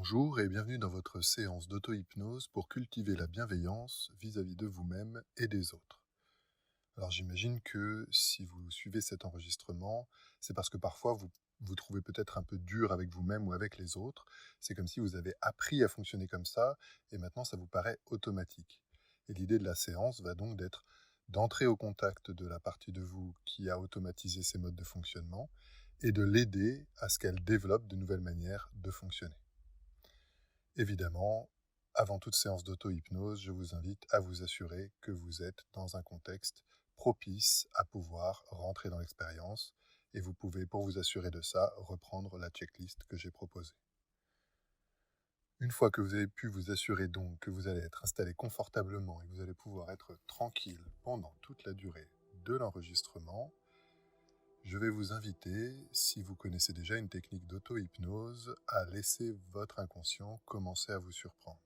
Bonjour et bienvenue dans votre séance d'auto-hypnose pour cultiver la bienveillance vis-à-vis de vous-même et des autres. Alors j'imagine que si vous suivez cet enregistrement, c'est parce que parfois vous vous trouvez peut-être un peu dur avec vous-même ou avec les autres. C'est comme si vous avez appris à fonctionner comme ça et maintenant ça vous paraît automatique. Et l'idée de la séance va donc d'entrer au contact de la partie de vous qui a automatisé ces modes de fonctionnement et de l'aider à ce qu'elle développe de nouvelles manières de fonctionner. Évidemment, avant toute séance d'auto-hypnose, je vous invite à vous assurer que vous êtes dans un contexte propice à pouvoir rentrer dans l'expérience et vous pouvez, pour vous assurer de ça, reprendre la checklist que j'ai proposée. Une fois que vous avez pu vous assurer donc que vous allez être installé confortablement et que vous allez pouvoir être tranquille pendant toute la durée de l'enregistrement, je vais vous inviter, si vous connaissez déjà une technique d'auto-hypnose, à laisser votre inconscient commencer à vous surprendre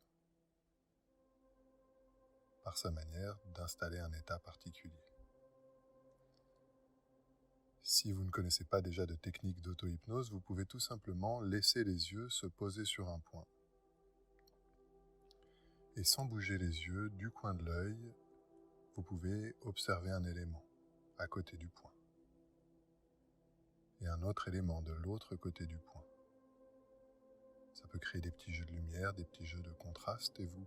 par sa manière d'installer un état particulier. Si vous ne connaissez pas déjà de technique d'auto-hypnose, vous pouvez tout simplement laisser les yeux se poser sur un point. Et sans bouger les yeux du coin de l'œil, vous pouvez observer un élément à côté du point. Et un autre élément de l'autre côté du point. Ça peut créer des petits jeux de lumière, des petits jeux de contraste, et vous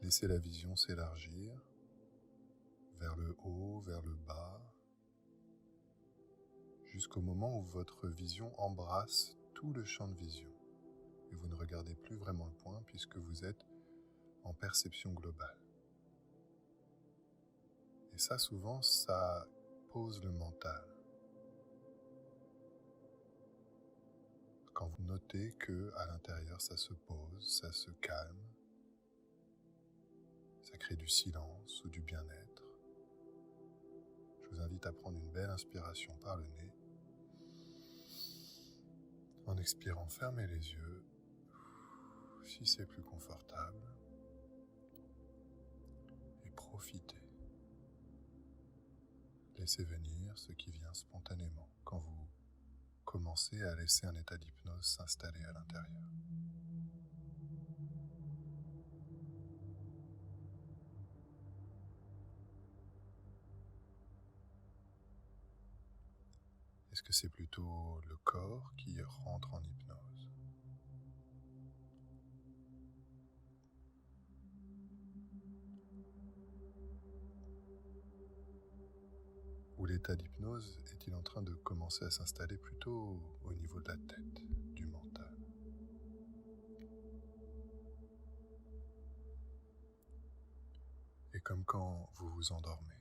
laissez la vision s'élargir vers le haut, vers le bas, jusqu'au moment où votre vision embrasse tout le champ de vision. Et vous ne regardez plus vraiment le point puisque vous êtes en perception globale. Et ça, souvent, ça pose le mental. Quand vous notez que à l'intérieur, ça se pose, ça se calme, ça crée du silence ou du bien-être, je vous invite à prendre une belle inspiration par le nez. En expirant, fermez les yeux, si c'est plus confortable, et profitez. Laissez venir ce qui vient spontanément quand vous commencez à laisser un état d'hypnose s'installer à l'intérieur. Est-ce que c'est plutôt le corps qui rentre en hypnose ? Ou l'état d'hypnose est-il en train de commencer à s'installer plutôt au niveau de la tête, du mental ? Et comme quand vous vous endormez.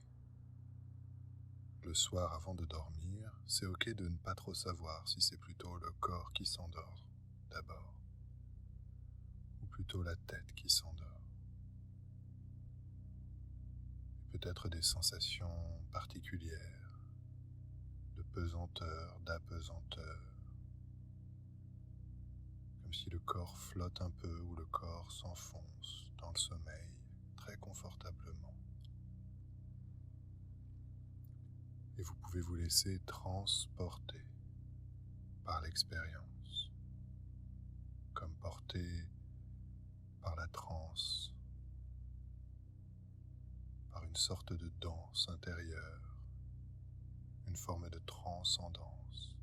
Le soir avant de dormir, c'est ok de ne pas trop savoir si c'est plutôt le corps qui s'endort d'abord, ou plutôt la tête qui s'endort. Peut-être des sensations particulières, de pesanteur, d'apesanteur, comme si le corps flotte un peu ou le corps s'enfonce dans le sommeil très confortablement. Et vous pouvez vous laisser transporter par l'expérience, comme porté par la transe, par une sorte de danse intérieure, une forme de transcendance.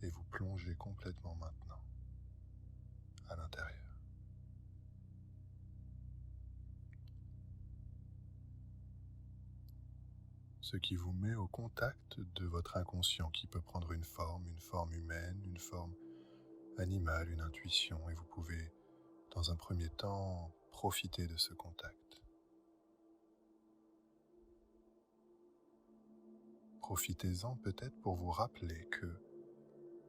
Et vous plongez complètement maintenant à l'intérieur. Ce qui vous met au contact de votre inconscient qui peut prendre une forme humaine, une forme animale, une intuition, et vous pouvez, dans un premier temps, profiter de ce contact. Profitez-en peut-être pour vous rappeler que,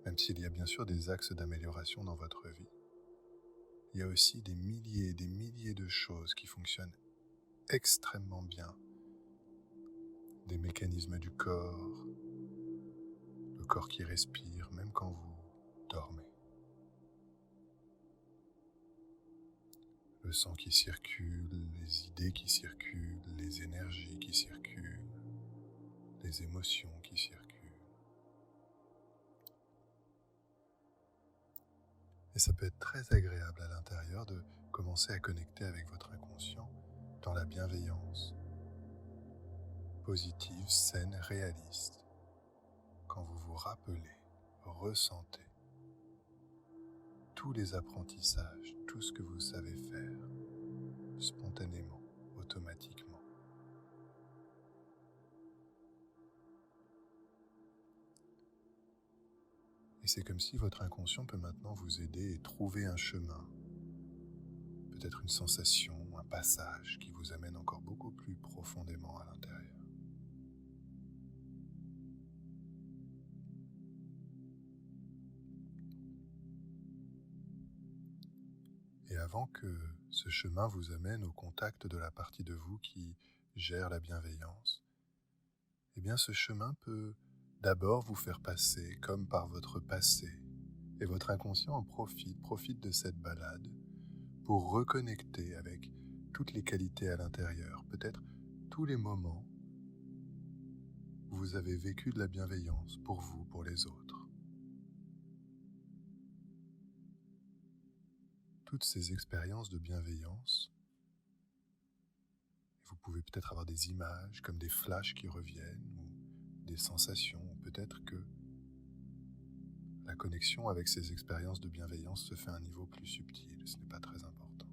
même s'il y a bien sûr des axes d'amélioration dans votre vie, il y a aussi des milliers et des milliers de choses qui fonctionnent extrêmement bien. Des mécanismes du corps, le corps qui respire, même quand vous dormez. Le sang qui circule, les idées qui circulent, les énergies qui circulent, les émotions qui circulent. Et ça peut être très agréable à l'intérieur de commencer à connecter avec votre inconscient dans la bienveillance, positive, saine, réaliste. Quand vous vous rappelez, ressentez tous les apprentissages, tout ce que vous savez faire, spontanément, automatiquement. Et c'est comme si votre inconscient peut maintenant vous aider et trouver un chemin, peut-être une sensation, un passage qui vous amène encore beaucoup plus profondément à l'intérieur. Et avant que ce chemin vous amène au contact de la partie de vous qui gère la bienveillance, eh bien ce chemin peut d'abord vous faire passer comme par votre passé. Et votre inconscient en profite de cette balade pour reconnecter avec toutes les qualités à l'intérieur, peut-être tous les moments où vous avez vécu de la bienveillance pour vous, pour les autres. Toutes ces expériences de bienveillance, vous pouvez peut-être avoir des images comme des flashs qui reviennent ou des sensations, ou peut-être que la connexion avec ces expériences de bienveillance se fait à un niveau plus subtil, ce n'est pas très important.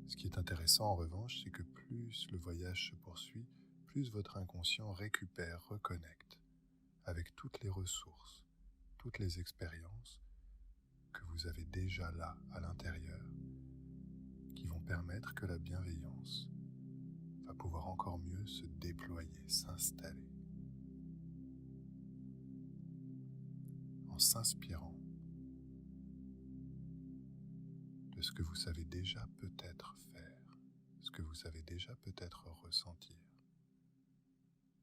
Ce qui est intéressant en revanche, c'est que plus le voyage se poursuit, plus votre inconscient récupère, reconnecte avec toutes les ressources, toutes les expériences que vous avez déjà là à l'intérieur, qui vont permettre que la bienveillance va pouvoir encore mieux se déployer, s'installer. En s'inspirant de ce que vous savez déjà peut-être faire, ce que vous savez déjà peut-être ressentir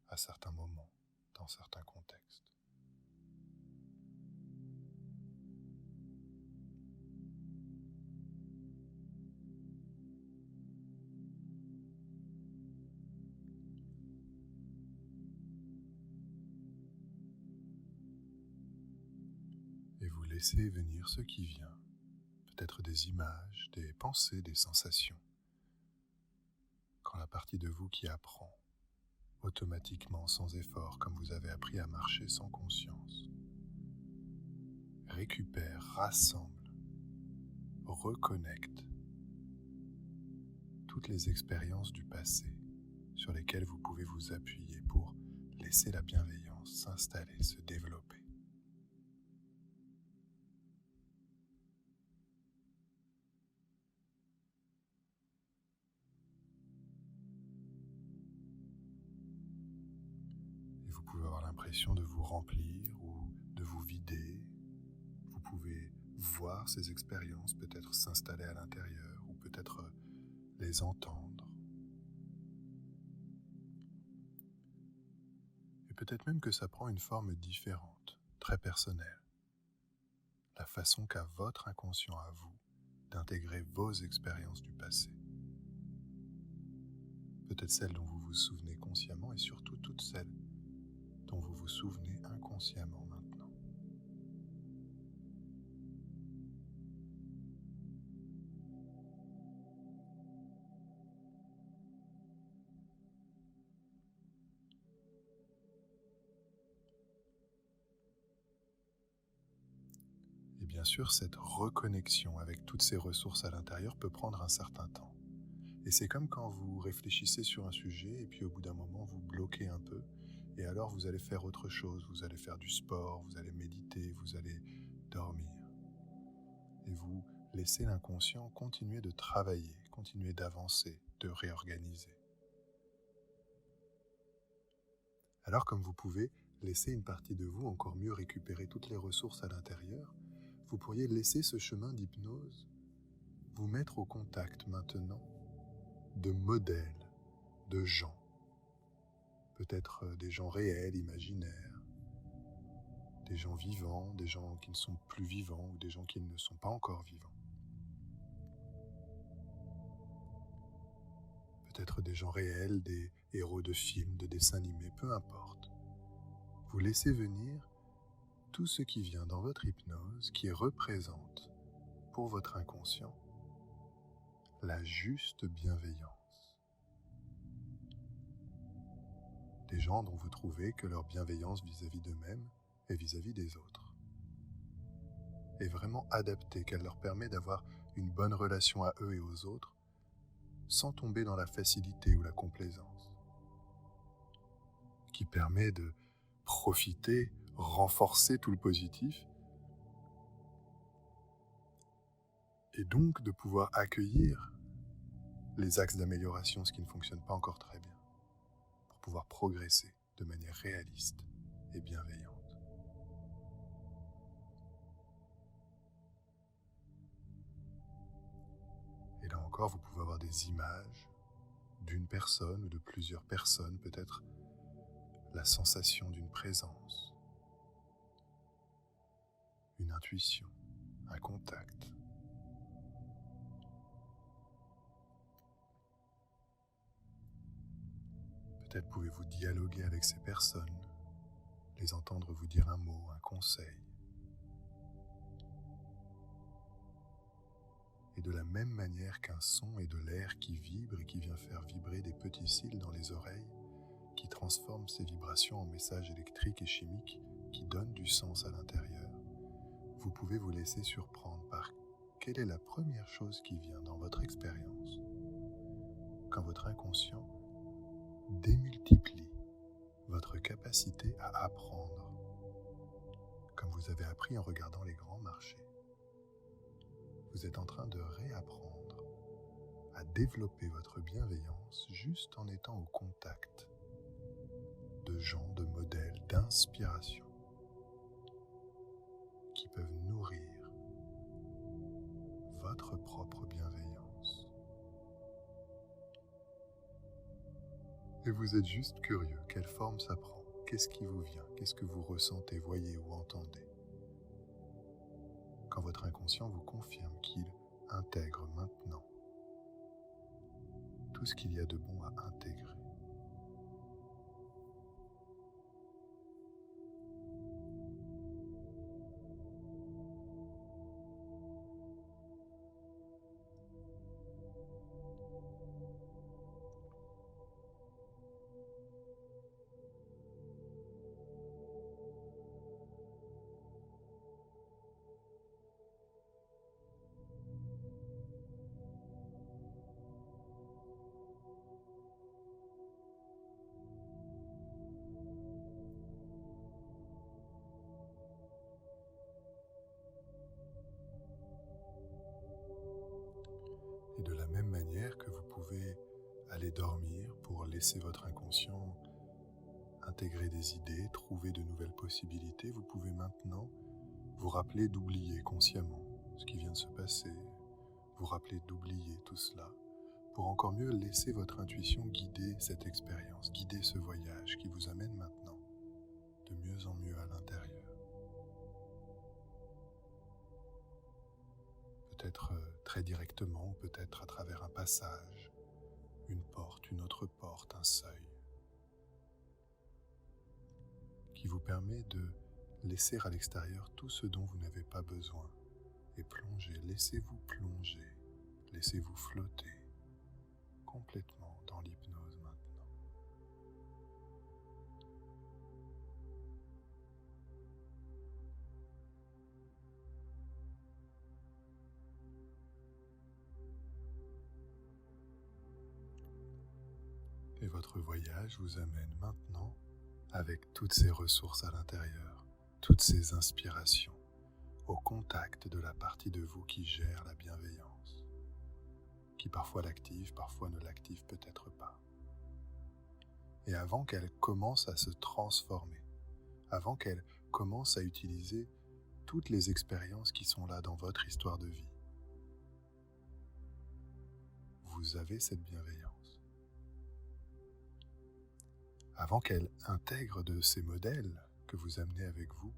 à certains moments, dans certains contextes. Et vous laissez venir ce qui vient, peut-être des images, des pensées, des sensations. Quand la partie de vous qui apprend, automatiquement, sans effort, comme vous avez appris à marcher sans conscience, récupère, rassemble, reconnecte toutes les expériences du passé sur lesquelles vous pouvez vous appuyer pour laisser la bienveillance s'installer, se développer. Et vous pouvez avoir l'impression de vous remplir ou de vous vider. Vous pouvez voir ces expériences peut-être s'installer à l'intérieur ou peut-être les entendre. Et peut-être même que ça prend une forme différente, très personnelle. La façon qu'a votre inconscient à vous d'intégrer vos expériences du passé. Peut-être celles dont vous vous souvenez consciemment et surtout toutes celles dont vous vous souvenez inconsciemment maintenant. Et bien sûr, cette reconnexion avec toutes ces ressources à l'intérieur peut prendre un certain temps. Et c'est comme quand vous réfléchissez sur un sujet et puis au bout d'un moment vous bloquez un peu et alors vous allez faire autre chose, vous allez faire du sport, vous allez méditer, vous allez dormir. Et vous laissez l'inconscient continuer de travailler, continuer d'avancer, de réorganiser. Alors comme vous pouvez laisser une partie de vous encore mieux récupérer toutes les ressources à l'intérieur, vous pourriez laisser ce chemin d'hypnose vous mettre au contact maintenant de modèles, de gens, peut-être des gens réels, imaginaires, des gens vivants, des gens qui ne sont plus vivants ou des gens qui ne sont pas encore vivants. Peut-être des gens réels, des héros de films, de dessins animés, peu importe. Vous laissez venir tout ce qui vient dans votre hypnose qui représente pour votre inconscient la juste bienveillance. Des gens dont vous trouvez que leur bienveillance vis-à-vis d'eux-mêmes et vis-à-vis des autres est vraiment adaptée, qu'elle leur permet d'avoir une bonne relation à eux et aux autres sans tomber dans la facilité ou la complaisance, qui permet de profiter, renforcer tout le positif et donc de pouvoir accueillir les axes d'amélioration, ce qui ne fonctionne pas encore très bien, pour pouvoir progresser de manière réaliste et bienveillante. Et là encore, vous pouvez avoir des images d'une personne ou de plusieurs personnes, peut-être la sensation d'une présence, une intuition, un contact. Peut-être pouvez-vous dialoguer avec ces personnes, les entendre vous dire un mot, un conseil. Et de la même manière qu'un son est de l'air qui vibre et qui vient faire vibrer des petits cils dans les oreilles, qui transforment ces vibrations en messages électriques et chimiques qui donnent du sens à l'intérieur, vous pouvez vous laisser surprendre par quelle est la première chose qui vient dans votre expérience quand votre inconscient démultiplie votre capacité à apprendre, comme vous avez appris en regardant les grands marchés. Vous êtes en train de réapprendre à développer votre bienveillance juste en étant au contact de gens, de modèles, d'inspiration qui peuvent nourrir votre propre bienveillance. Et vous êtes juste curieux, quelle forme ça prend? Qu'est-ce qui vous vient? Qu'est-ce que vous ressentez, voyez ou entendez? Quand votre inconscient vous confirme qu'il intègre maintenant tout ce qu'il y a de bon à intégrer. Et de la même manière que vous pouvez aller dormir pour laisser votre inconscient intégrer des idées, trouver de nouvelles possibilités, vous pouvez maintenant vous rappeler d'oublier consciemment ce qui vient de se passer, vous rappeler d'oublier tout cela, pour encore mieux laisser votre intuition guider cette expérience, guider ce voyage qui vous amène maintenant de mieux en mieux à l'intérieur. Peut-être très directement, ou peut-être à travers un passage, une porte, une autre porte, un seuil, qui vous permet de laisser à l'extérieur tout ce dont vous n'avez pas besoin et plonger, laissez-vous plonger, laissez-vous flotter complètement dans l'hypnose maintenant. Et votre voyage vous amène maintenant avec toutes ces ressources à l'intérieur, toutes ces inspirations, au contact de la partie de vous qui gère la bienveillance, qui parfois l'active, parfois ne l'active peut-être pas. Et avant qu'elle commence à se transformer, avant qu'elle commence à utiliser toutes les expériences qui sont là dans votre histoire de vie, vous avez cette bienveillance. Avant qu'elle intègre de ces modèles que vous amenez avec vous,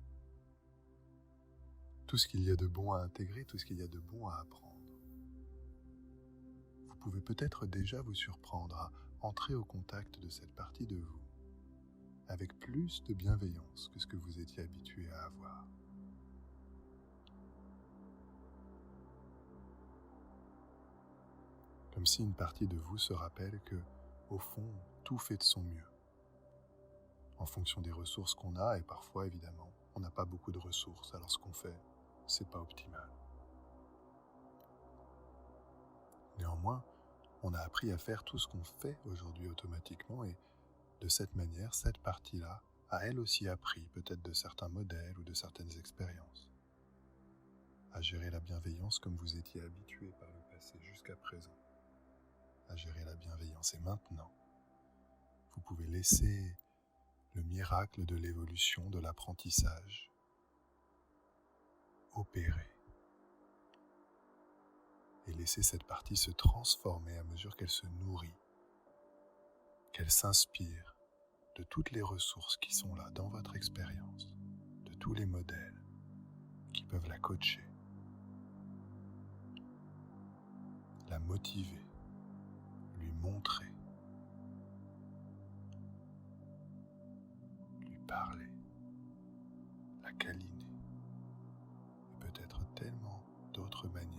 tout ce qu'il y a de bon à intégrer, tout ce qu'il y a de bon à apprendre. Vous pouvez peut-être déjà vous surprendre à entrer au contact de cette partie de vous avec plus de bienveillance que ce que vous étiez habitué à avoir. Comme si une partie de vous se rappelle que, au fond, tout fait de son mieux, en fonction des ressources qu'on a, et parfois, évidemment, on n'a pas beaucoup de ressources, alors ce qu'on fait, c'est pas optimal. Néanmoins, on a appris à faire tout ce qu'on fait aujourd'hui automatiquement, et de cette manière, cette partie-là a elle aussi appris peut-être de certains modèles ou de certaines expériences, à gérer la bienveillance comme vous étiez habitué par le passé jusqu'à présent, à gérer la bienveillance. Et maintenant, vous pouvez laisser le miracle de l'évolution, de l'apprentissage opérer et laisser cette partie se transformer à mesure qu'elle se nourrit, qu'elle s'inspire de toutes les ressources qui sont là dans votre expérience, de tous les modèles qui peuvent la coacher, la motiver, lui montrer, lui parler, la câliner, et peut-être tellement d'autres manières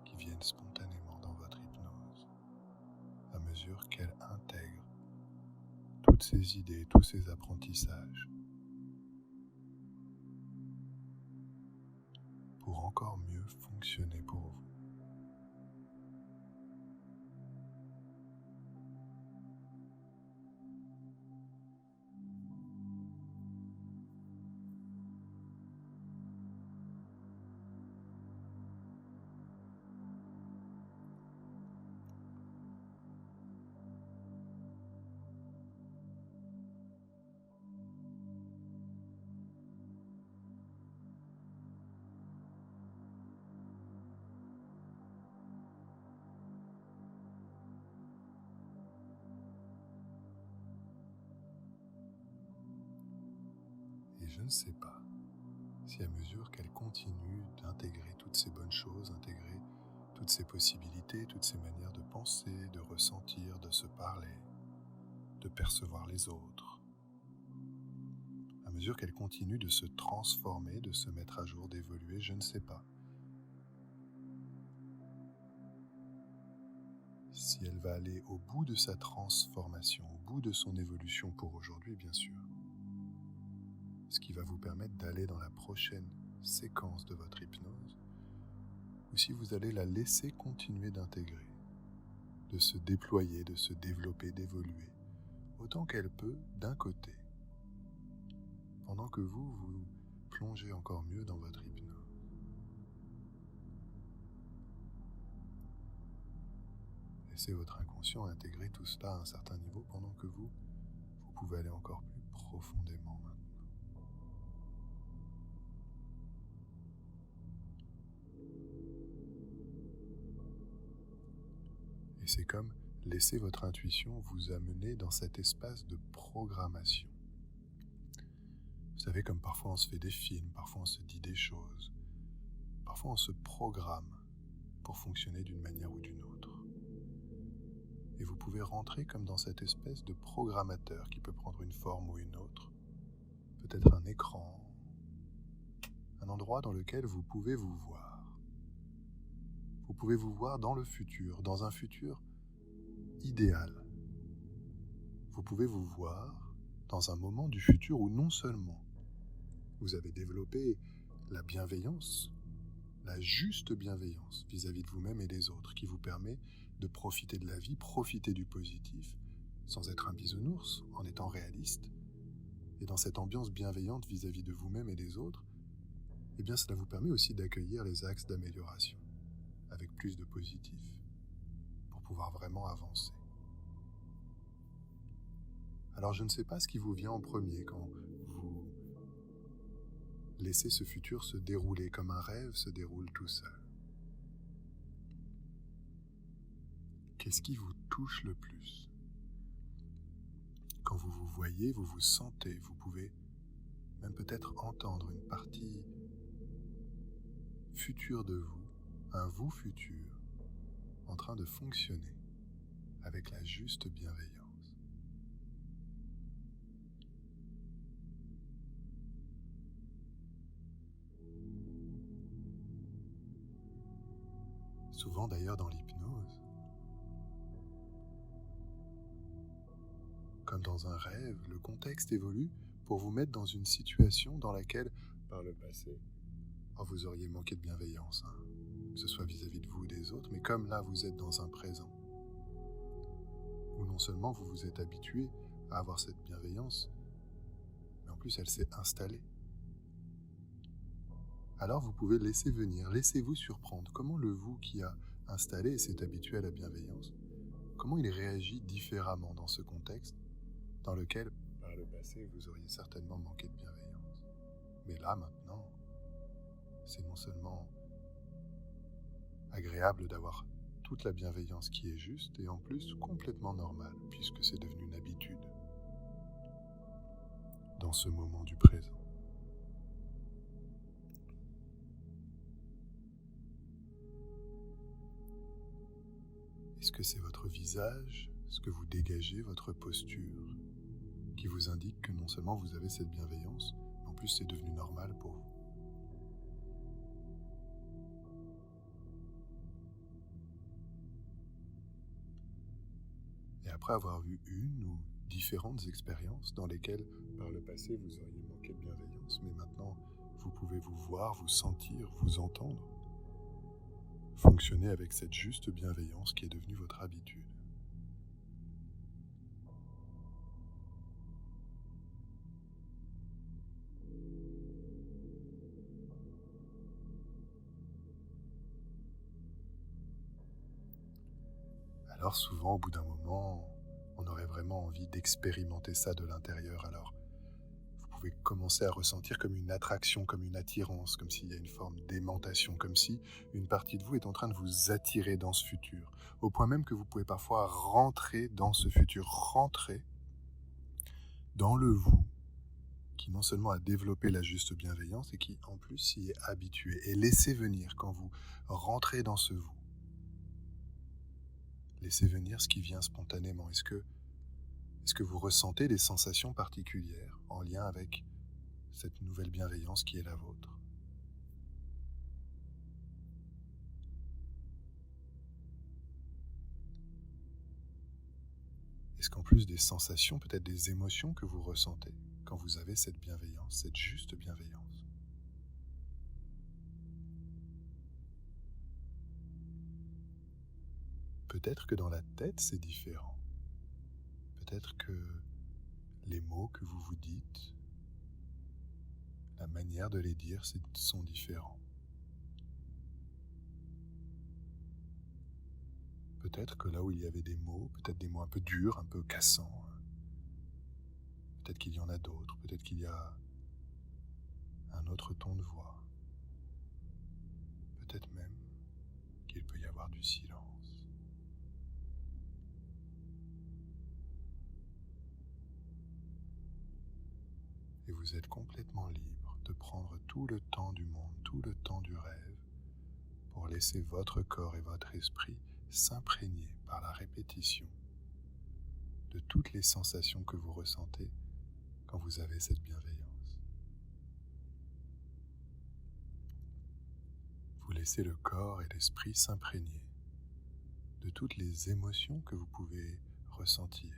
qui viennent spontanément dans votre hypnose, à mesure qu'elle intègre toutes ces idées, tous ces apprentissages, pour encore mieux fonctionner pour vous. Et je ne sais pas si à mesure qu'elle continue d'intégrer toutes ces bonnes choses, intégrer toutes ces possibilités, toutes ces manières de penser, de ressentir, de se parler, de percevoir les autres, à mesure qu'elle continue de se transformer, de se mettre à jour, d'évoluer, je ne sais pas si elle va aller au bout de sa transformation, au bout de son évolution pour aujourd'hui, bien sûr. Ce qui va vous permettre d'aller dans la prochaine séquence de votre hypnose, ou si vous allez la laisser continuer d'intégrer, de se déployer, de se développer, d'évoluer, autant qu'elle peut d'un côté, pendant que vous plongez encore mieux dans votre hypnose. Laissez votre inconscient intégrer tout cela à un certain niveau pendant que vous pouvez aller encore plus profondément maintenant. Et c'est comme laisser votre intuition vous amener dans cet espace de programmation. Vous savez, comme parfois on se fait des films, parfois on se dit des choses, parfois on se programme pour fonctionner d'une manière ou d'une autre. Et vous pouvez rentrer comme dans cette espèce de programmateur qui peut prendre une forme ou une autre, peut-être un écran, un endroit dans lequel vous pouvez vous voir. Vous pouvez vous voir dans le futur, dans un futur idéal. Vous pouvez vous voir dans un moment du futur où non seulement vous avez développé la bienveillance, la juste bienveillance vis-à-vis de vous-même et des autres, qui vous permet de profiter de la vie, profiter du positif, sans être un bisounours, en étant réaliste, et dans cette ambiance bienveillante vis-à-vis de vous-même et des autres, eh bien cela vous permet aussi d'accueillir les axes d'amélioration, avec plus de positif, pour pouvoir vraiment avancer. Alors je ne sais pas ce qui vous vient en premier quand vous laissez ce futur se dérouler comme un rêve se déroule tout seul. Qu'est-ce qui vous touche le plus ? Quand vous vous voyez, vous vous sentez, vous pouvez même peut-être entendre une partie future de vous, un vous futur, en train de fonctionner avec la juste bienveillance. Souvent d'ailleurs dans l'hypnose, comme dans un rêve, le contexte évolue pour vous mettre dans une situation dans laquelle, par le passé, vous auriez manqué de bienveillance, que ce soit vis-à-vis de vous ou des autres, mais comme là vous êtes dans un présent, où non seulement vous vous êtes habitué à avoir cette bienveillance, mais en plus elle s'est installée. Alors vous pouvez laisser venir, laissez-vous surprendre. Comment le vous qui a installé et s'est habitué à la bienveillance, comment il réagit différemment dans ce contexte dans lequel, par le passé, vous auriez certainement manqué de bienveillance. Mais là, maintenant, c'est non seulement agréable d'avoir toute la bienveillance qui est juste, et en plus complètement normale, puisque c'est devenu une habitude dans ce moment du présent. Est-ce que c'est votre visage, ce que vous dégagez, votre posture, qui vous indique que non seulement vous avez cette bienveillance, mais en plus c'est devenu normal pour vous? Et après avoir vu une ou différentes expériences dans lesquelles, par le passé, vous auriez manqué de bienveillance, mais maintenant, vous pouvez vous voir, vous sentir, vous entendre, fonctionner avec cette juste bienveillance qui est devenue votre habitude. Alors souvent, au bout d'un moment, on aurait vraiment envie d'expérimenter ça de l'intérieur. Alors, vous pouvez commencer à ressentir comme une attraction, comme une attirance, comme s'il y a une forme d'aimantation, comme si une partie de vous est en train de vous attirer dans ce futur, au point même que vous pouvez parfois rentrer dans ce futur, rentrer dans le vous, qui non seulement a développé la juste bienveillance et qui en plus s'y est habitué. Et laissez venir quand vous rentrez dans ce vous. Laissez venir ce qui vient spontanément. Est-ce que vous ressentez des sensations particulières en lien avec cette nouvelle bienveillance qui est la vôtre? Est-ce qu'en plus des sensations, peut-être des émotions que vous ressentez quand vous avez cette bienveillance, cette juste bienveillance? Peut-être que dans la tête, c'est différent. Peut-être que les mots que vous vous dites, la manière de les dire sont différents. Peut-être que là où il y avait des mots, peut-être des mots un peu durs, un peu cassants, peut-être qu'il y en a d'autres, peut-être qu'il y a un autre ton de voix. Peut-être même qu'il peut y avoir du silence. Et vous êtes complètement libre de prendre tout le temps du monde, tout le temps du rêve, pour laisser votre corps et votre esprit s'imprégner par la répétition de toutes les sensations que vous ressentez quand vous avez cette bienveillance. Vous laissez le corps et l'esprit s'imprégner de toutes les émotions que vous pouvez ressentir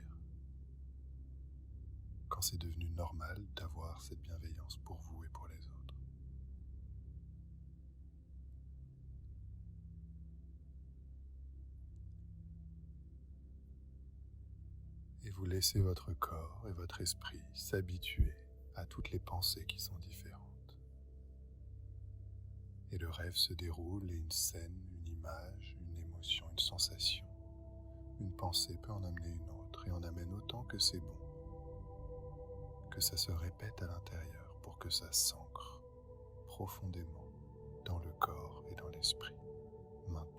quand c'est devenu normal d'avoir cette bienveillance pour vous et pour les autres. Et vous laissez votre corps et votre esprit s'habituer à toutes les pensées qui sont différentes. Et le rêve se déroule et une scène, une image, une émotion, une sensation, une pensée peut en amener une autre et en amène autant que c'est bon, que ça se répète à l'intérieur pour que ça s'ancre profondément dans le corps et dans l'esprit, maintenant.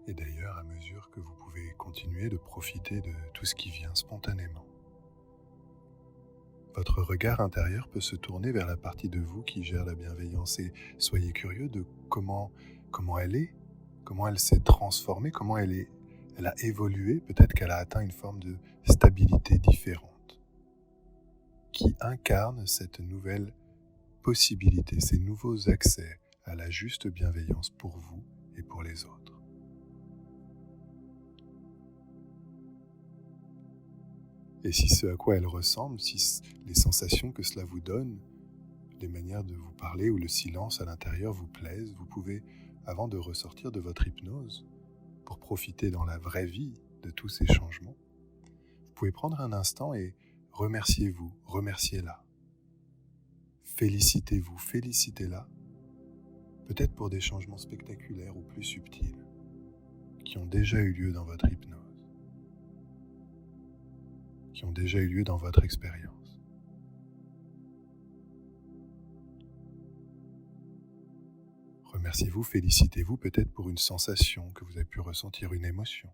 Et d'ailleurs, à mesure que vous pouvez continuer de profiter de tout ce qui vient spontanément, votre regard intérieur peut se tourner vers la partie de vous qui gère la bienveillance et soyez curieux de comment elle est, comment elle s'est transformée, elle a évolué, peut-être qu'elle a atteint une forme de stabilité différente, qui incarne cette nouvelle possibilité, ces nouveaux accès à la juste bienveillance pour vous et pour les autres. Et si ce à quoi elle ressemble, si les sensations que cela vous donne, les manières de vous parler ou le silence à l'intérieur vous plaisent, vous pouvez, avant de ressortir de votre hypnose, pour profiter dans la vraie vie de tous ces changements, vous pouvez prendre un instant et remerciez-vous, remerciez-la. Félicitez-vous, félicitez-la, peut-être pour des changements spectaculaires ou plus subtils, qui ont déjà eu lieu dans votre hypnose, qui ont déjà eu lieu dans votre expérience. Remerciez-vous, félicitez-vous peut-être pour une sensation que vous avez pu ressentir, une émotion,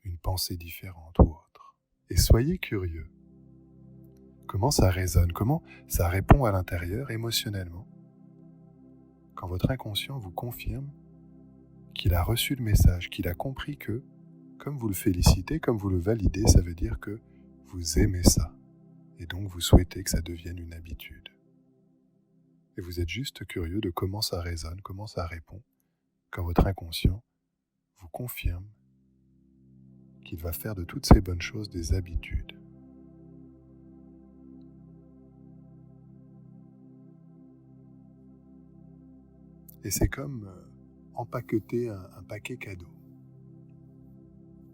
une pensée différente ou autre. Et soyez curieux. Comment ça résonne, comment ça répond à l'intérieur émotionnellement quand votre inconscient vous confirme qu'il a reçu le message, qu'il a compris que, comme vous le félicitez, comme vous le validez, ça veut dire que vous aimez ça. Et donc vous souhaitez que ça devienne une habitude. Et vous êtes juste curieux de comment ça résonne, comment ça répond, quand votre inconscient vous confirme qu'il va faire de toutes ces bonnes choses des habitudes. Et c'est comme empaqueter un paquet cadeau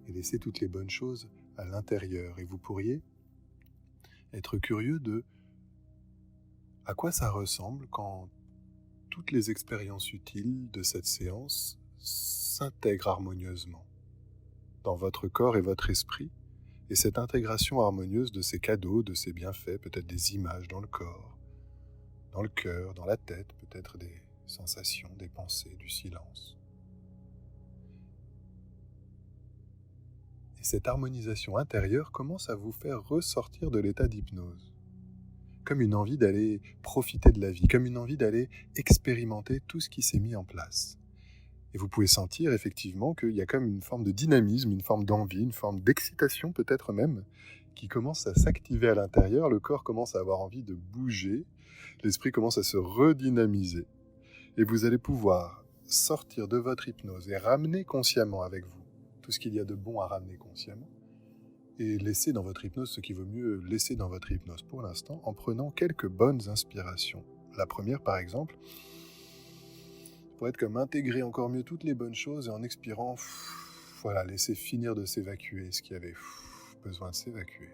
et laisser toutes les bonnes choses à l'intérieur. Et vous pourriez être curieux de à quoi ça ressemble quand toutes les expériences utiles de cette séance s'intègrent harmonieusement dans votre corps et votre esprit. Et cette intégration harmonieuse de ces cadeaux, de ces bienfaits, peut-être des images dans le corps, dans le cœur, dans la tête, peut-être des sensations, des pensées, du silence. Et cette harmonisation intérieure commence à vous faire ressortir de l'état d'hypnose, comme une envie d'aller profiter de la vie, comme une envie d'aller expérimenter tout ce qui s'est mis en place. Et vous pouvez sentir effectivement qu'il y a comme une forme de dynamisme, une forme d'envie, une forme d'excitation peut-être même, qui commence à s'activer à l'intérieur, le corps commence à avoir envie de bouger, l'esprit commence à se redynamiser. Et vous allez pouvoir sortir de votre hypnose et ramener consciemment avec vous tout ce qu'il y a de bon à ramener consciemment, et laisser dans votre hypnose ce qu'il vaut mieux laisser dans votre hypnose pour l'instant, en prenant quelques bonnes inspirations. La première, par exemple, pour être comme intégrer encore mieux toutes les bonnes choses et en expirant, voilà, laisser finir de s'évacuer ce qui avait besoin de s'évacuer.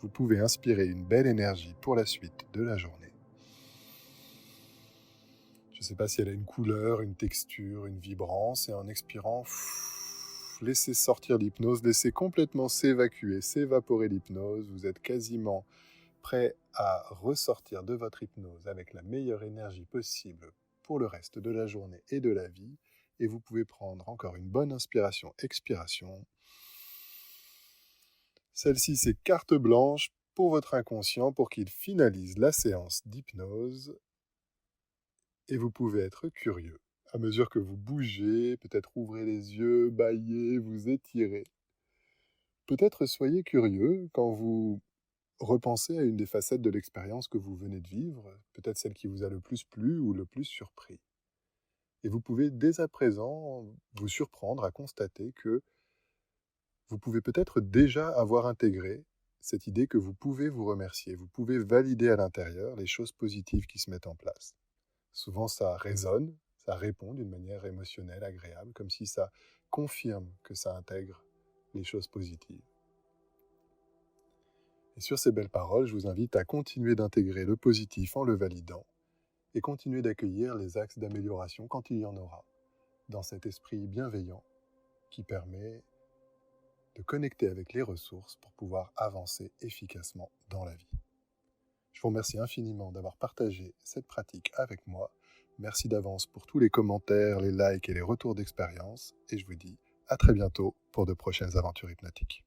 Vous pouvez inspirer une belle énergie pour la suite de la journée. Je ne sais pas si elle a une couleur, une texture, une vibrance, et en expirant, laissez sortir l'hypnose, laissez complètement s'évacuer, s'évaporer l'hypnose. Vous êtes quasiment prêt à ressortir de votre hypnose avec la meilleure énergie possible pour le reste de la journée et de la vie. Et vous pouvez prendre encore une bonne inspiration, expiration. Celle-ci, c'est carte blanche pour votre inconscient pour qu'il finalise la séance d'hypnose. Et vous pouvez être curieux. À mesure que vous bougez, peut-être ouvrez les yeux, bâillez, vous étirez. Peut-être soyez curieux quand vous repensez à une des facettes de l'expérience que vous venez de vivre, peut-être celle qui vous a le plus plu ou le plus surpris. Et vous pouvez dès à présent vous surprendre à constater que vous pouvez peut-être déjà avoir intégré cette idée que vous pouvez vous remercier, vous pouvez valider à l'intérieur les choses positives qui se mettent en place. Souvent ça résonne, ça répond d'une manière émotionnelle, agréable, comme si ça confirme que ça intègre les choses positives. Et sur ces belles paroles, je vous invite à continuer d'intégrer le positif en le validant et continuer d'accueillir les axes d'amélioration quand il y en aura, dans cet esprit bienveillant qui permet de connecter avec les ressources pour pouvoir avancer efficacement dans la vie. Je vous remercie infiniment d'avoir partagé cette pratique avec moi. Merci d'avance pour tous les commentaires, les likes et les retours d'expérience, et je vous dis à très bientôt pour de prochaines aventures hypnotiques.